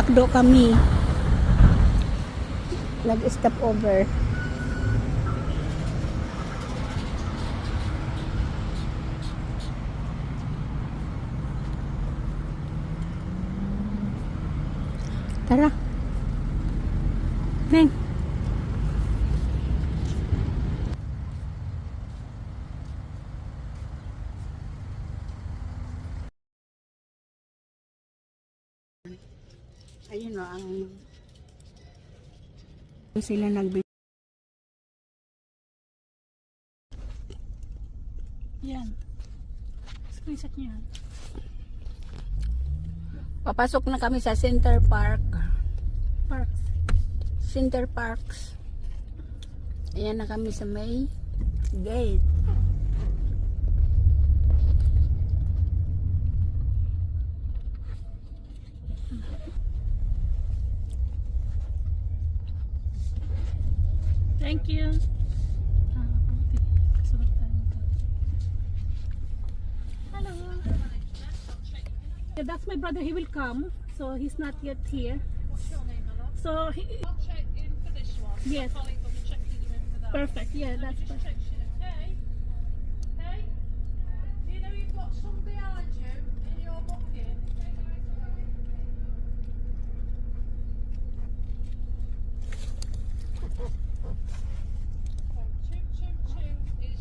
McDo kami. Nag-stop over. Tara. Neng. Ayun o, ang sila nagbibigay. Yan. Screenshot niyo yan. Papasok na kami sa Center Park. Parks. Center Parks. Ayan na kami sa may gate. Thank you. Buti. Kasunod tayo nito. Hello. Yeah, that's my brother. He will come. So he's not yet here. What's your name, my love? So he, I'll check in for this one. Yes. My colleague will be checking you in for that. perfect. Yeah, that's Just perfect. text you. Hey, hey, you know you've got some behind you in your booking. Two is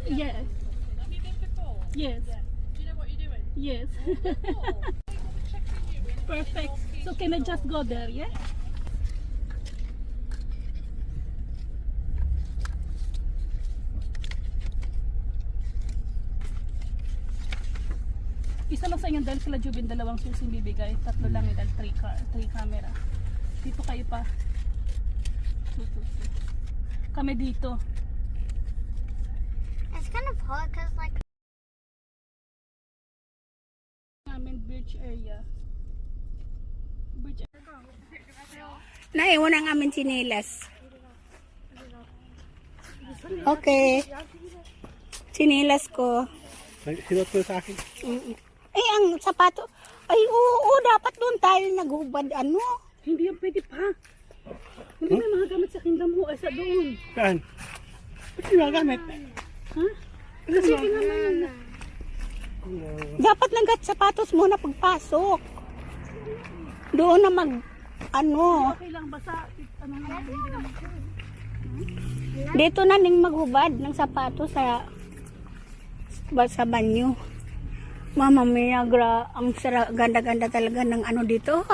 the Yeah. booking. Have you been before? Yes. Yeah. Do you know what you're doing? Yes. Before. They will be checking you in. Perfect. So can I just go there? Yeah. Isa lang sa inyo dahil kila Jubin dalawang susing bibigay, tatlo lang dahil 3 camera. Dito kayo pa. 2, 2, 2. Kami dito. It's kind of hard because, like, Namin beach area. Beach area. Naiwan ang aming chinelas. Okay. Chinelas ko. Sinot ko sa akin. Eh, ang sapato. Ay, oo, dapat doon tayo naghubad. Ano? Hindi yan pwede pa. Hindi may mga gamit sa kingdom mo ay sa doon. Saan? Ba't di magamit? Ha? Kasi naman. Dapat nagkat sapatos muna pagpasok. Doon na ano. Okay lang basta ano lang hindi naman. Dito na ning maghubad ng sapatos sa banyo. Mama mia, ang ganda-ganda talaga ng ano dito.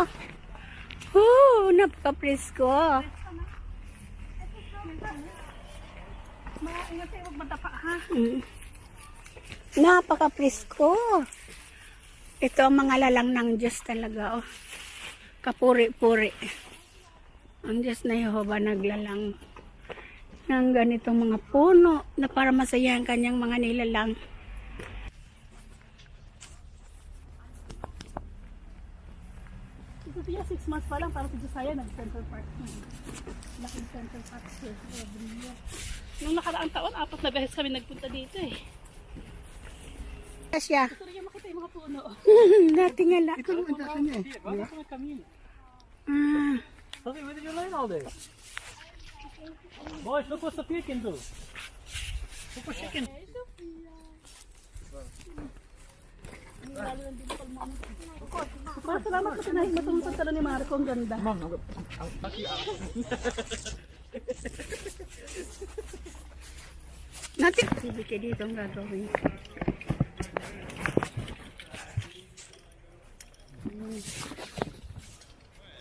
Napaka-presko. Ingat tayo, huwag matapa ha. Napaka-presko. Ito ang mga lalang ng Diyos talaga. Kapuri-puri. Ang Diyos na Yehova naglalang ng ganitong mga puno na para masaya ang kanyang mga nilalang. Ito siya 6 months pa lang para sa Josiah nag-Central Park. Laking Central Park siya. Nung nakaraang taon, 4 na beses kami nagpunta dito eh. Siya. Gusto rin makita yung mga puno. Natingala. Ito naman sa niya eh. Ah, Sophie, where did you learn all this? Boys, look what Sophia can do. Look what she can do. Salamat kasi matulong sa tala ni Marco. Ang ganda. natin. Sibike dito ang gagawin.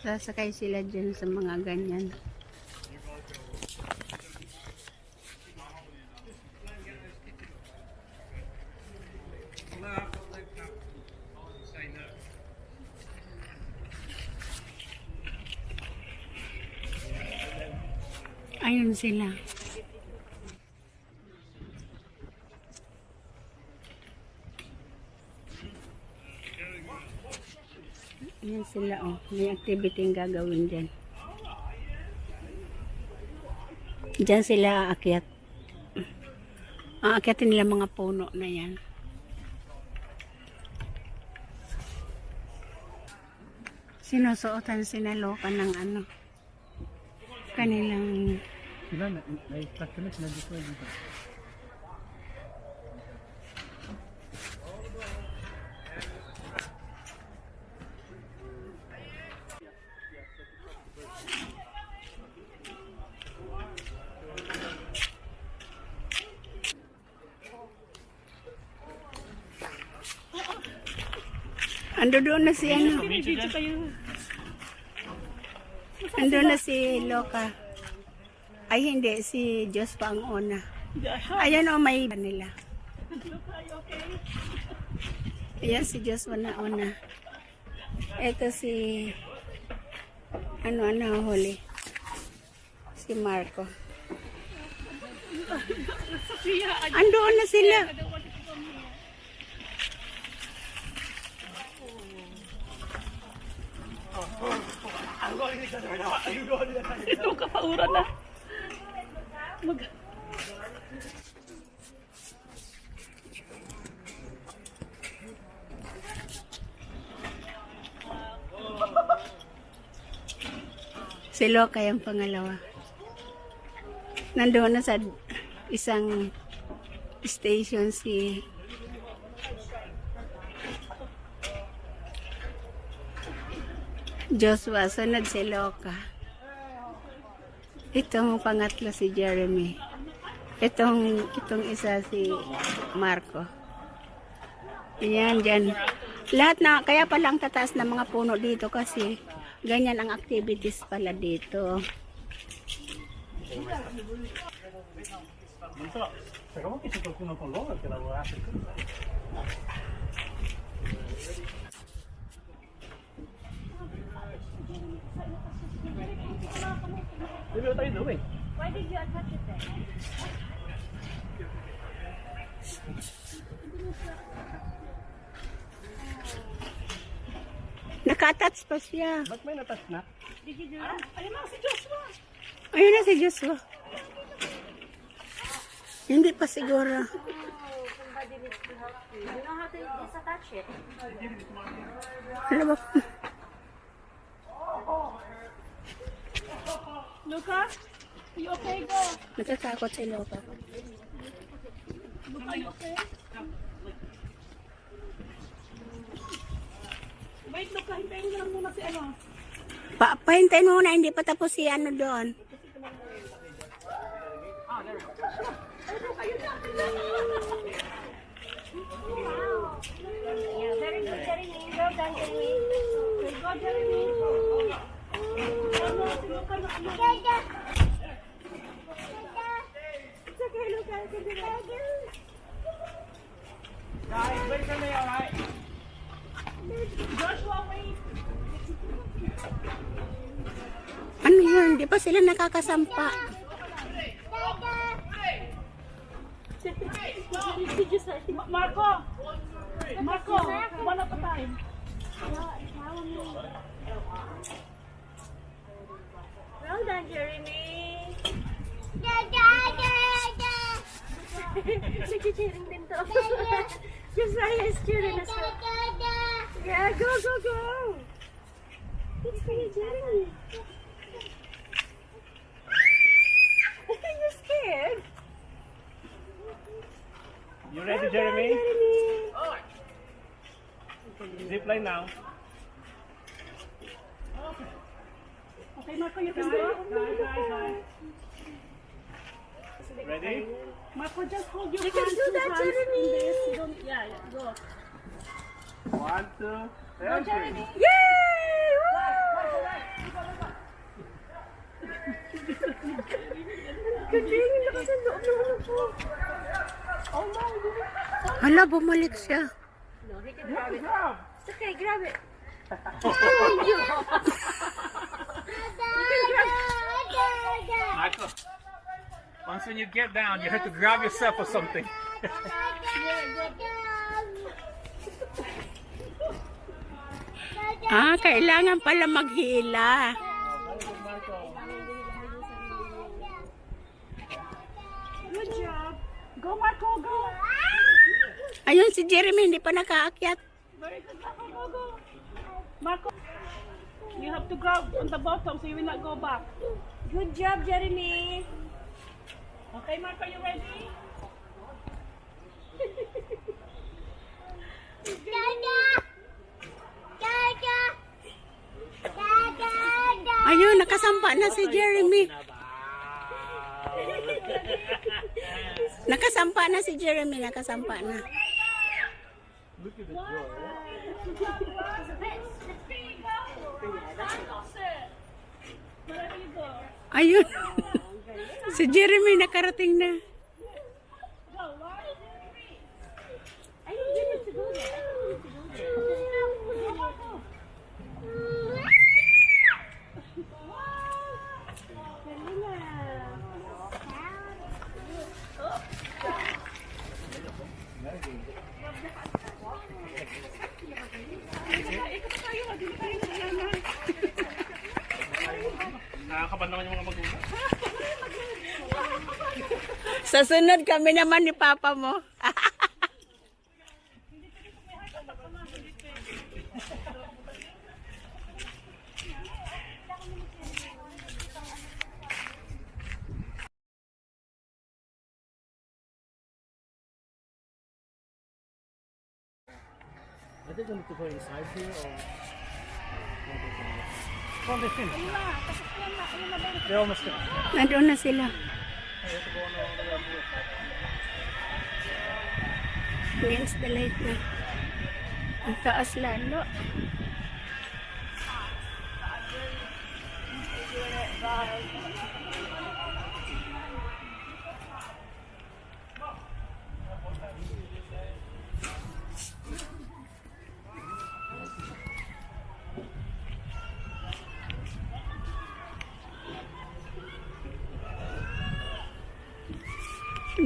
Sasakay sila dyan sa mga ganyan. Ayun sila. Ayan sila, oh. May activity yung gagawin dyan. Dyan sila aakyat. Aakyatin nila mga puno na yan. Sinusuotan sinaloka ng ano, kanilang Sila na customer na dito dito. ando doon na si ano, Video kayo. ando na si Loka. Ay hindi, si Diyos pa ang una. Ayan o, may nila. Ayan si Diyos na una. Ito si ano huli. Si Marco. Andoon na sila. Ito kapaura na. Mag Si Loka yung pangalawa. Nandoon na sa isang station si Joshua. Sunod si Loka. Itong pangatlo si Jeremy. Itong isa si Marco. Yan, dyan. Lahat na, kaya palang tataas ng mga puno dito kasi ganyan ang activities pala dito. Pero mo kasi kuno con loro che lavorasse così. Dove tayo doing? Why did you attach it there? Naka-attach pa siya. Ba't may natas na? ayun na si Joshua. Ayun na si Joshua. Hindi pa siguro. Somebody needs to help you. You know how to disattach it? Ano ba? Luca, you okay? Go. Natatakot si Loka. Luca, you okay? Wait, Luca, hintayin lang muna si ano. Pahintayin muna, hindi pa tapos si ano doon. Yeah, very good, Jeremy. Well done, Jeremy. Good, go, Jeremy. Ano, si Luca na ano. It's okay, Luca. I can do that. Guys, wait for me, alright? Joshua, wait. Ano yun? Di pa sila nakakasampa. Marco! Marco, one at a time. Well done, Jeremy. Nag-cheering din to. Just like his cheering as well. Yeah, go, go, go. It's for you, Jeremy. You're scared. You ready, Jeremy? Zip line now. Okay, Marco, you can do it. Ready? Marco, just hold your You can hands, do two that, hands in Jeremy. this. You don't, yeah, go. 1, 2, 3. Yay! Galing, lakas ang loob ng ano po. Oh no, Hala, bumalik siya. no, he can grab it. It's okay, grab it. Michael, once when you get down, you have to grab yourself or something. Kailangan pala maghila. Good job. Go, Marco, go. Ayun si Jeremy, hindi pa nakaakyat. Very good, Marco, go, go. Marco. You have to grab on the bottom so you will not go back. Good job, Jeremy. Okay, Mark, are you ready? Ayun, nakasampa na si Jeremy. Nakasampa na si Jeremy, nakasampa na. Ayun. Si Jeremy nakarating na. I didn't get it to go there. Nakakaban naman yung mga magulang. Sa sunod kami naman ni Papa mo. Are they going to go inside here or? Oh, they finished. They're almost finished. Nandun na sila. Against the light na. Ang taas lalo.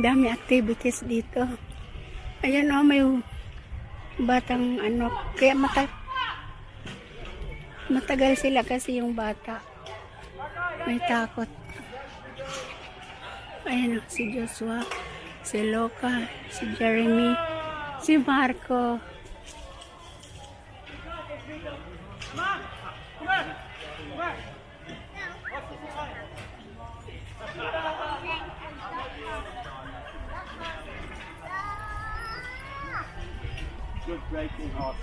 Dami activities dito. Ayan o, may batang ano. Kaya matagal sila kasi yung bata. May takot. Ayan o, si Joshua, si Loka, si Jeremy, si Marco. Good breaking horse.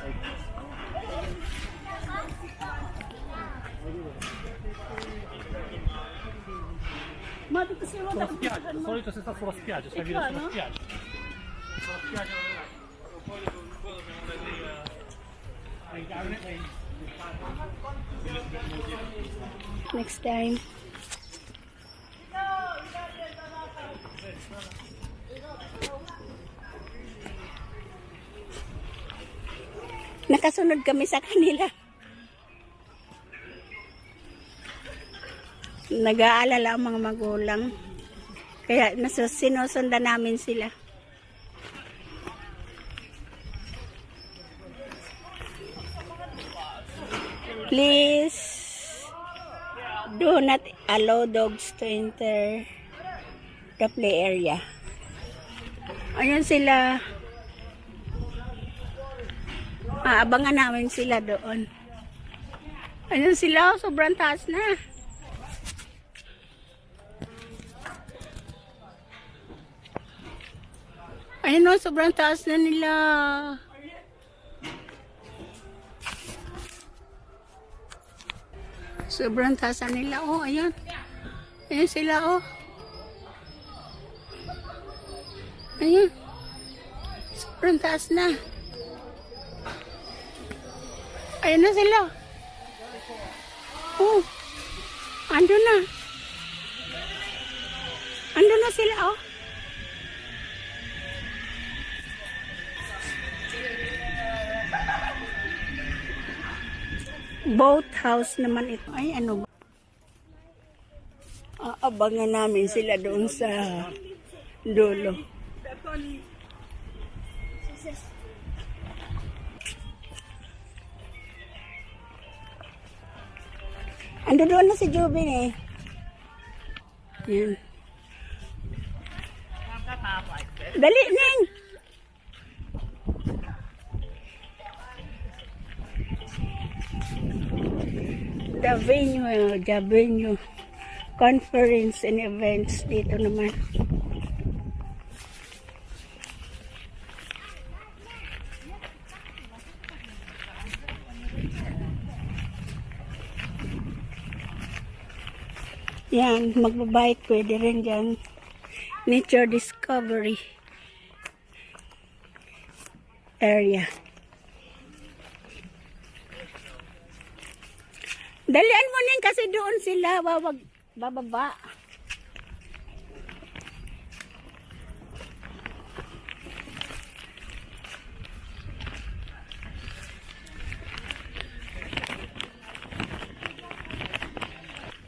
Ma, dito si Roda. Di solito si sta sulla spiaggia, stai via sulla spiaggia. Sulla spiaggia Next time. Nakasunod kami sa kanila. Nag-aalala ang mga magulang. Kaya sinusundan namin sila. Please do not allow dogs to enter the play area. Ayan sila. Abangan namin sila doon. Ayun sila, sobrang taas na. Ayun o, sobrang taas na nila. Sobrang taas na nila. Oh, ayun. Ayun sila, oh. Ayun. Sobrang taas na. Ayun na sila. Oh. Ando na. Ando na sila, oh. Boat house naman ito. Ay, ano ba? Aabangan namin sila doon sa dulo. Ando doon na si Jubin eh. Yan. Dali, Ning! Javenue Conference and Events dito naman. Yan, magbabike pwede rin dyan. Nature Discovery area. Dalian mo nin kasi doon sila bababa.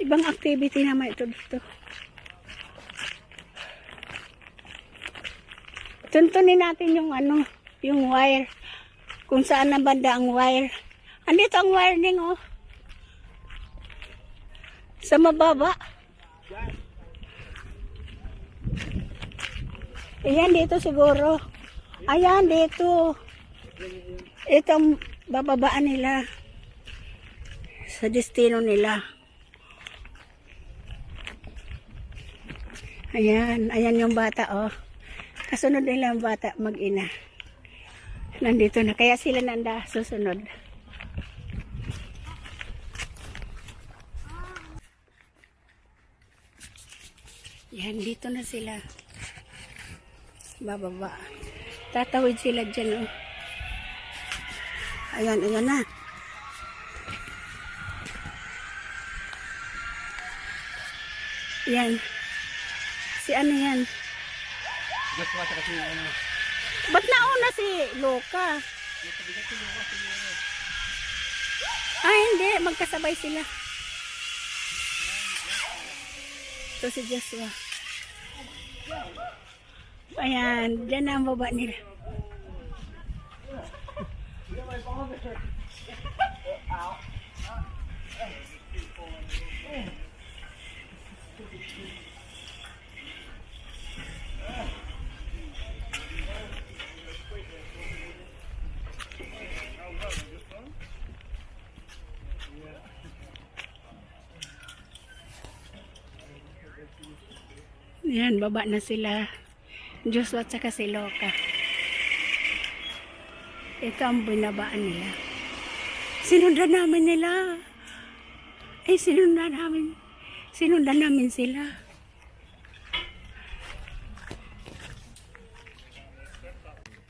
Ibang activity naman ito dito. Tuntunin natin yung yung wire. Kung saan na banda ang wire. Andito ang wiring, oh. Sa mababa. Ayan, dito siguro. Ayan, dito. Itong bababaan nila. Sa destino nila. Ayan, ayan yung bata, oh. Kasunod nila ang bata, mag-ina. Nandito na, kaya sila nanda susunod. Yan, dito na sila. Bababa. Tatawid sila dyan, oh. Ayan, ayan na. Yan. Si ano yan? Just watch kasi ano. Ba't nauna si Loka? Ah, hindi. Magkasabay sila. Ito si Joshua. Ayan. Diyan na ang baba nila. Yan, baba na sila. Joshua at saka si Loka. Ito ang binabaan nila. Sinundan namin nila. Ay, sinundan namin. Sinundan namin sila.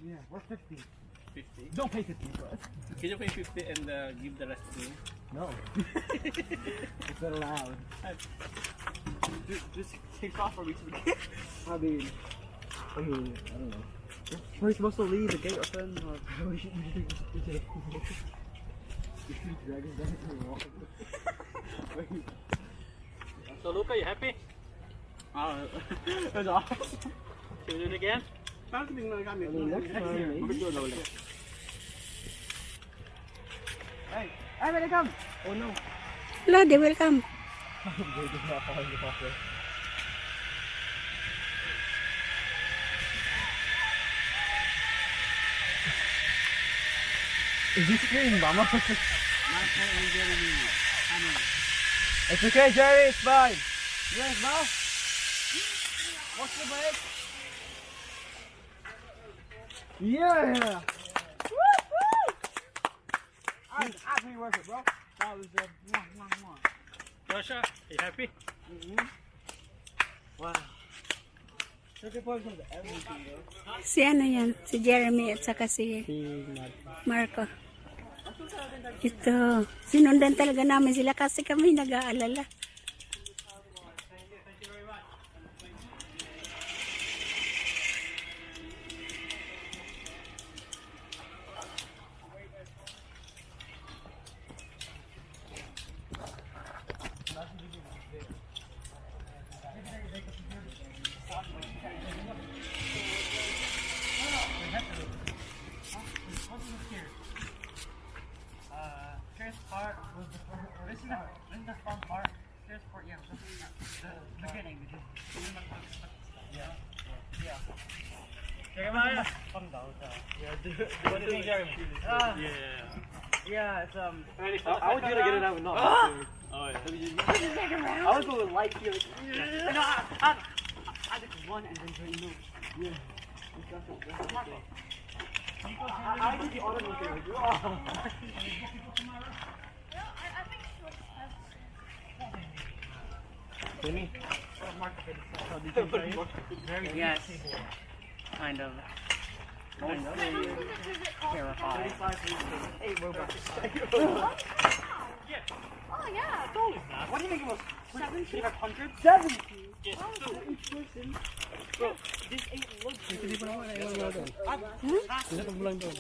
Yeah, we're 50. 50? Don't pay 50 for us. Can you pay 50 and give the rest to me? No. It's not allowed. Just take off for me to begin. I mean, I don't know. We're supposed to leave the gate open. We should dragons down to the wall. So Luca, you happy? That's awesome. Can we do it again? Next time, Hey, I'm ready to come. Oh no. Hello, they will come. Is this screen, Mama? It's okay, Jerry. It's fine. Yes, Mom. What's the break? Yeah. Woo! I'm happy worth it, bro. That was Joshua, are you happy? Wow. Such a portion of everything, bro. Si ano yan? Si Jeremy at saka si Marco. Ito. Sinundan talaga namin sila kasi kami nag-aalala. Stairs part was this is the fun part. Stairs part, yeah, the beginning. Yeah. Jeremiah, come down. Yeah, what do you think, Jeremy? Yeah. Yeah, it's I would do to get it out with no. Oh yeah. I would go with light here. No, I just one and then three move. Yeah. I do the auto move here. Jimmy? Yes. Kind of. Kind of. Terrified. Hey, robots. Oh yeah. What do you think it was? 700? 70. Yes. So each person. Bro, this ain't luxury. Hindi pa naman, ayaw mo doon. Sinatag mo lang doon.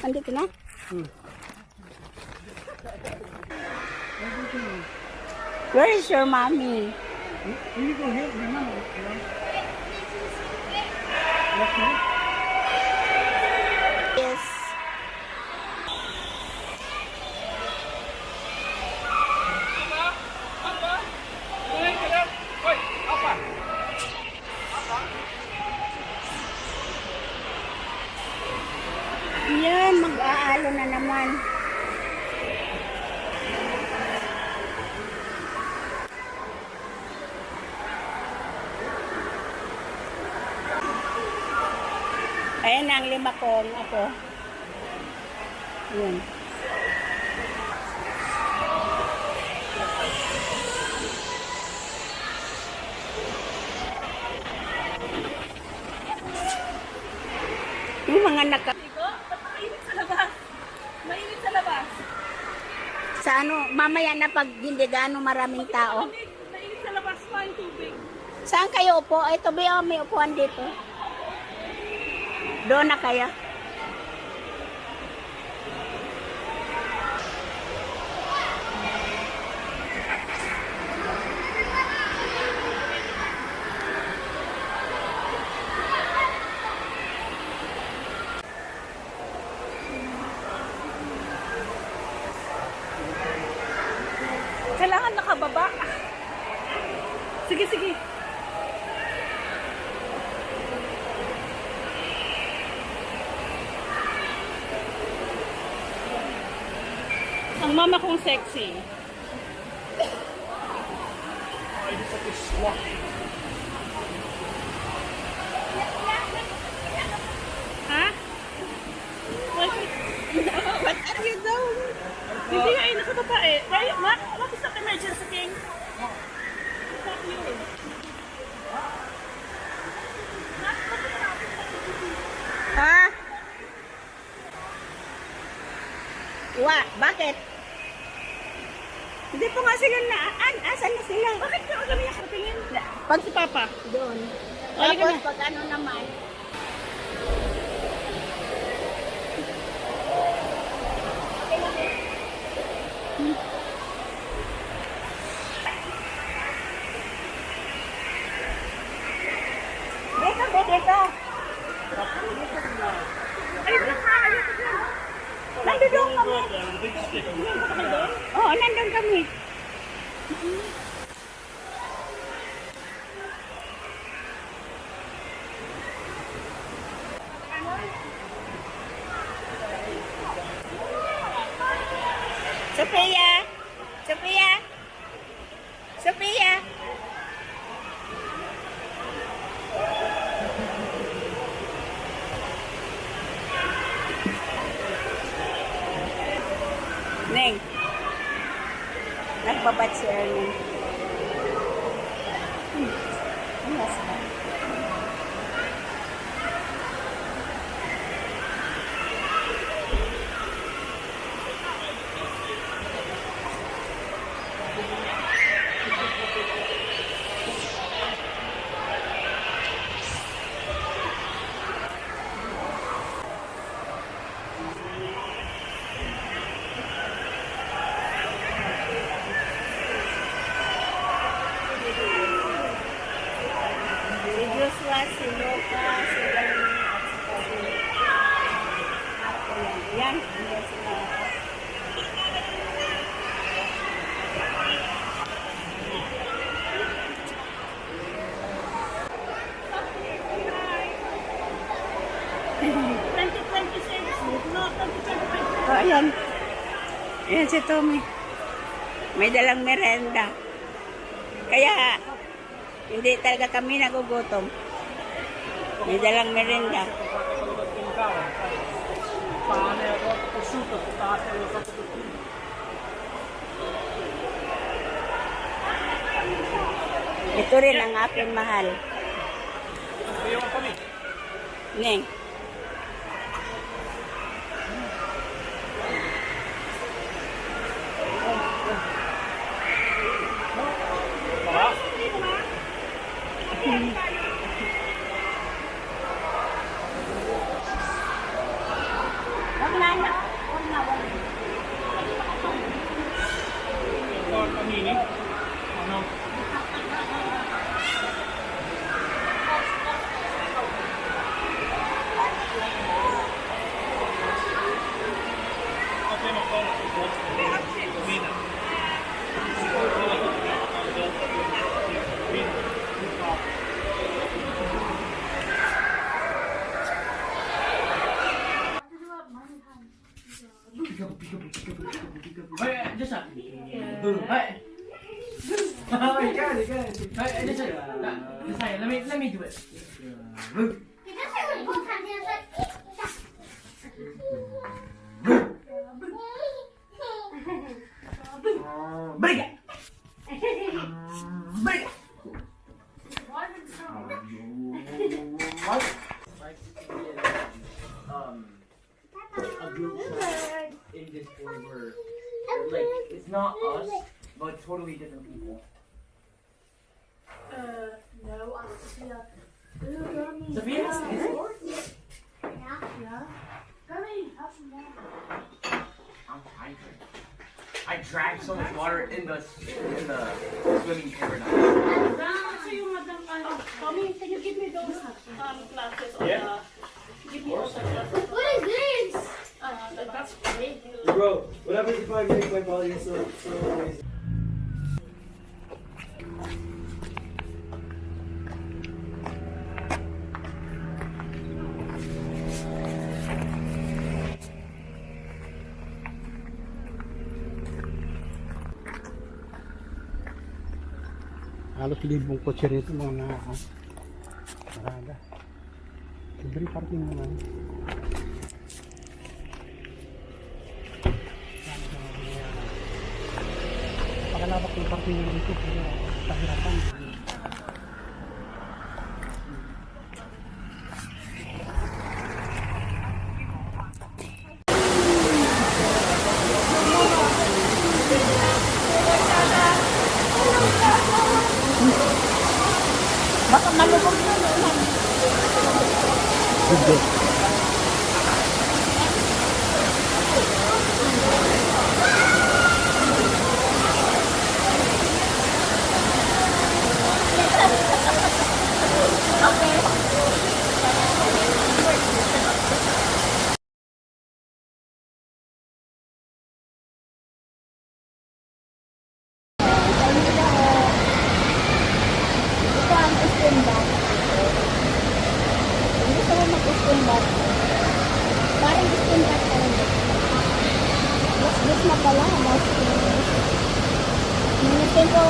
Andito na? Where is your mommy? Hindi ko help din naman. Yes. Yan, mag-aalo na naman. Ayan ang 5 kong ako. Yun. Yung mga naka... Iko, ba't mainit sa labas? Mainit sa labas. Sa ano, mamaya na pag hindi gaano maraming tao. Mainit sa labas pa ang tubig. Saan kayo upo? Ito ba may upuan dito? Doon na kaya? Kailangan nakababa. Sige, sige. Ang mama kong sexy. Ha? What are you doing? Hindi ay nakababa eh. Right, what is the emergency king? Fuck you. Ha? Bakit? Hindi po nga sila asan na sila? Bakit ka kami nakatingin? Pag Si Papa. doon. Ay, Tapos ganun. pag ano naman, dito. Nandun kami. Oo, nandun kami. Sophia! Sophia! Sophia! Neng, nagbabad si Erwin. Yes, ba? Si Joshua, Ayan si Tommy. May dalang merenda. Kaya, hindi talaga kami nagugutom. May dalang merenda. Ito rin ang aking mahal. Neng. Let me do it. Break it. Break it. A group chat in Discord where like it's not us, but totally different people. No, I'm Sophia has Discord? Yeah. Gummy, have some more. I'm tired. I drank so much water in the swimming pool right now. So yung madam, Tommy, can you give me those glasses or Yeah. give me those glasses? What is this? That's great. Bro, what happens if I make my body so amazing? Halos libong kotse rito mga parada. Libre parking naman. Pakalawak yung parking dito pero pahirapan. Baka malubog na naman. Hindi. Ito ang istimbat. Hindi ko mag-istimbat. Parang istimbat ka rin. Mas na pala. Minutin ko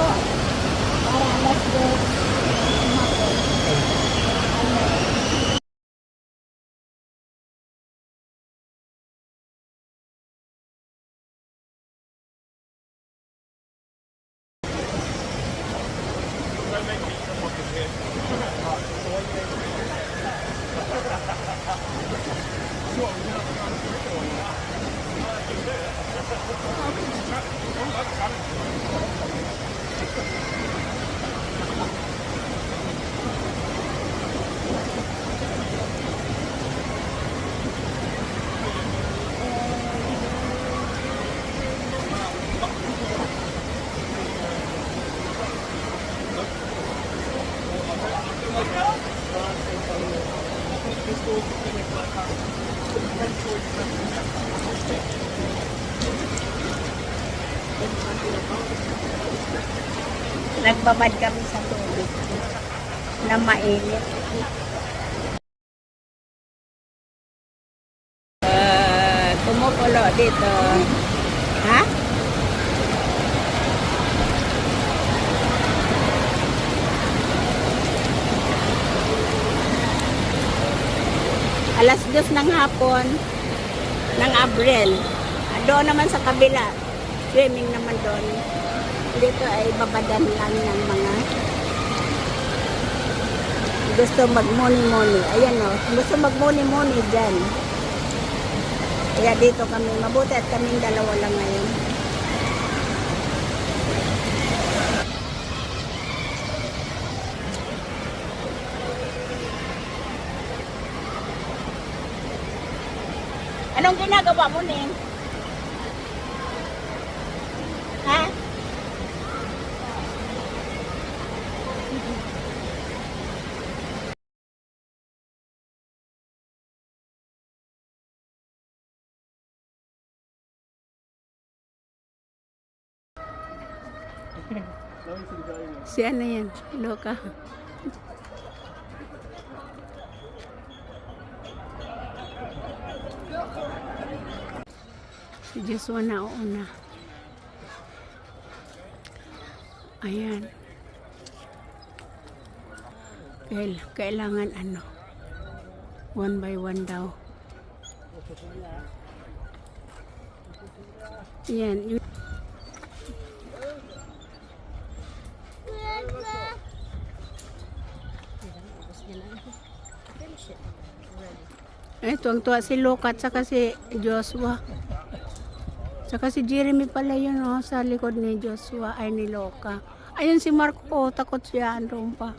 para alas 2 hapon. Nagbabad kami sa tubig na mainit. Kumukulo dito. Ha? Alas 2 ng hapon ng Abril. Doon naman sa kabila, swimming naman doon. Dito ay babadan lang ng mga gusto magmuni-muni. Ayan o, gusto magmuni-muni dyan. Kaya dito kami, mabuti at kaming dalawa lang ngayon. Anong ginagawa mo, Ning? Ha? Si ano yan? Loka. Si Joshua na una. Ayan. Kailangan ano? One by one daw. Ayan. Tuwang-tuwa si Luka at saka si Joshua. Saka si Jeremy pala yun, oh, sa likod ni Joshua ay ni Luka. Ayun si Marco, takot siya, andun pa.